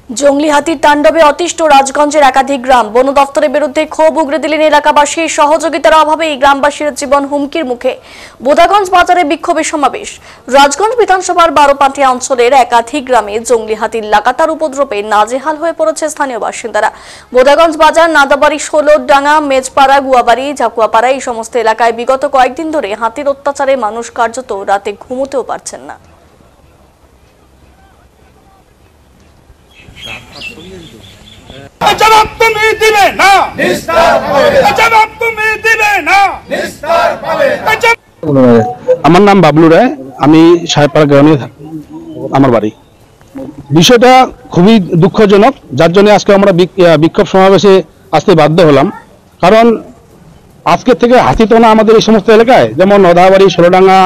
জঙ্গলি হাতির তাণ্ডবে অতিষ্ঠ রাজগঞ্জের একাধিক গ্রাম। বন দফতরের বিরুদ্ধে ক্ষোভ উগরে দিলেন এলাকাবাসী। সহযোগিতার অভাবে এই গ্রামবাসীর জীবন হুমকির মুখে। বোদাগঞ্জ বাজারে বিক্ষোভে সমাবেশ। রাজগঞ্জ বিধানসভার 12পাটিয়া অঞ্চলের একাধিক গ্রামে জঙ্গলি হাতির লাগাতার উপদ্রবে নাজেহাল হয়ে পড়েছে স্থানীয় বাসিন্দারা। বোদাগঞ্জ বাজার, নাদাবাড়ি, ষোলরডাঙ্গা, মেজপাড়া, গুয়াবাড়ি, ঝাকুয়াপাড়া এই সমস্ত এলাকায় বিগত কয়েকদিন ধরে হাতির অত্যাচারে মানুষ কার্যত রাতে ঘুমোতেও পারছেন না। আমার নাম বাবলু রায়, আমি সাহেবপাড়া গ্রামে থাকি, আমার বাড়ি। বিষয়টা খুবই দুঃখজনক, যার জন্য আজকে আমরা বিক্ষোভ সমাবেশে আসতে বাধ্য হলাম। কারণ আজকে থেকে হাতি তো না আমাদের এই সমস্ত এলাকায়, যেমন নদাবাড়ি, ষোলডাঙ্গা,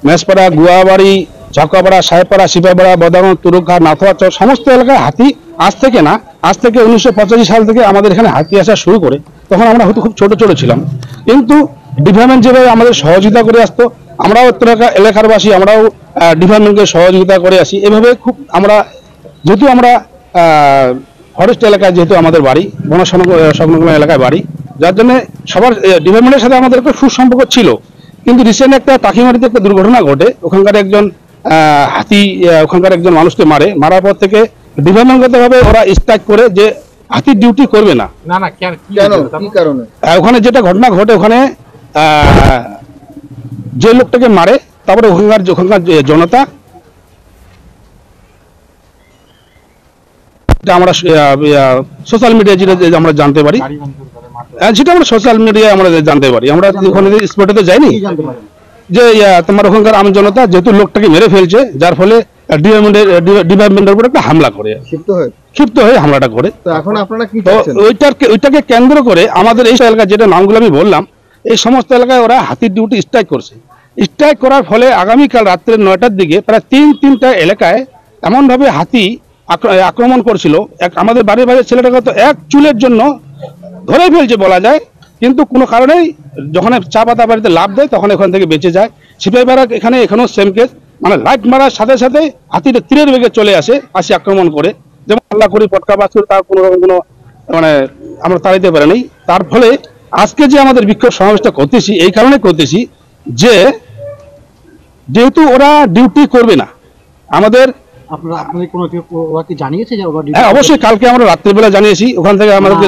মেজপাড়া, গুয়াবাড়ি, ঝাকুয়াপাড়া, সাহেবপাড়া, সিপাহীপাড়া, বোদাগঞ্জ, তুরুঘাট, নাথুয়াচর সমস্ত এলাকায় হাতি আজ থেকে না, আজ থেকে 1985 সাল থেকে আমাদের এখানে হাতি আসা শুরু করে। তখন আমরা হয়তো খুব ছোট ছোট ছিলাম, কিন্তু ডিপার্টমেন্ট যেভাবে আমাদের সহযোগিতা করে আসতো, আমরাও এলাকার বাসী, আমরাও ডিপার্টমেন্টকে সহযোগিতা করে আসি। এভাবে খুব আমরা, যেহেতু আমরা ফরেস্ট এলাকায়, যেহেতু আমাদের বাড়ি বন সংলগ্ন এলাকায় বাড়ি, যার জন্য সবার ডিপার্টমেন্টের সাথে আমাদের একটা সুসম্পর্ক ছিল। কিন্তু রিসেন্ট একটা টাকিমারিতে একটা দুর্ঘটনা ঘটে। ওখানকার একজন হাতি ওখানকার একজন মানুষকে মারার পর থেকে ডিপার্টমেন্টগতভাবে ওরা স্ট্রাইক করে যে হাতির ডিউটি করবে না। কি কারণে ওখানে যেটা ঘটনা ঘটে, ওখানে যে লোকটাকে মারে, তারপরে ওখানকার জনতা, আমরা সোশ্যাল মিডিয়া যেটা আমরা জানতে পারি, যেটা আমরা সোশ্যাল মিডিয়ায় আমরা জানতে পারি, আমরা ওখানে স্পটে তো যাইনি, যে তোমার ওখানকার আম জনতা যেহেতু লোকটাকে মেরে ফেলছে, যার ফলে ডিপার্টমেন্টের উপর একটা হামলা করে, ক্ষিপ্ত হয়ে হামলাটা করে। এখন আপনারা কি চাচ্ছেন? ওইটাকে কেন্দ্র করে আমাদের এই এলাকা, যেটা নামগুলো আমি বললাম, এই সমস্ত এলাকায় ওরা হাতির ডিউটি স্ট্রাইক করছে। স্ট্রাইক করার ফলে আগামীকাল রাত্রে 9টার দিকে প্রায় তিনটা এলাকায় এমনভাবে হাতি আক্রমণ করছিল। আমাদের বাড়ির ছেলেটাকে তো এক চুলের জন্য ধরে ফেলছে বলা যায়, কিন্তু কোনো কারণেই যখন চা পাতা বাড়িতে লাভ দেয় তখন এখান থেকে বেঁচে যায়। সিপাহীপাড়া এখানেও সেম কেস, মানে লাইট মারার সাথে সাথে হাতিটা তীরের বেগে চলে আসে আক্রমণ করে। যেমন আল্লাহ করি পটকা বাছুর, তার কোনো রকম কোনো মানে আমরা তাড়াইতে পারিনি। তার ফলে আজকে যে আমাদের বিক্ষোভ সমাবেশটা করতেছি, এই কারণে করতেছি যে যেহেতু ওরা ডিউটি করবে না, আমাদের আপনাদের কোনো জানিয়েছে যে অবশ্যই কালকে আমরা রাত্রিবেলা জানিয়েছি। ওখান থেকে আমাদের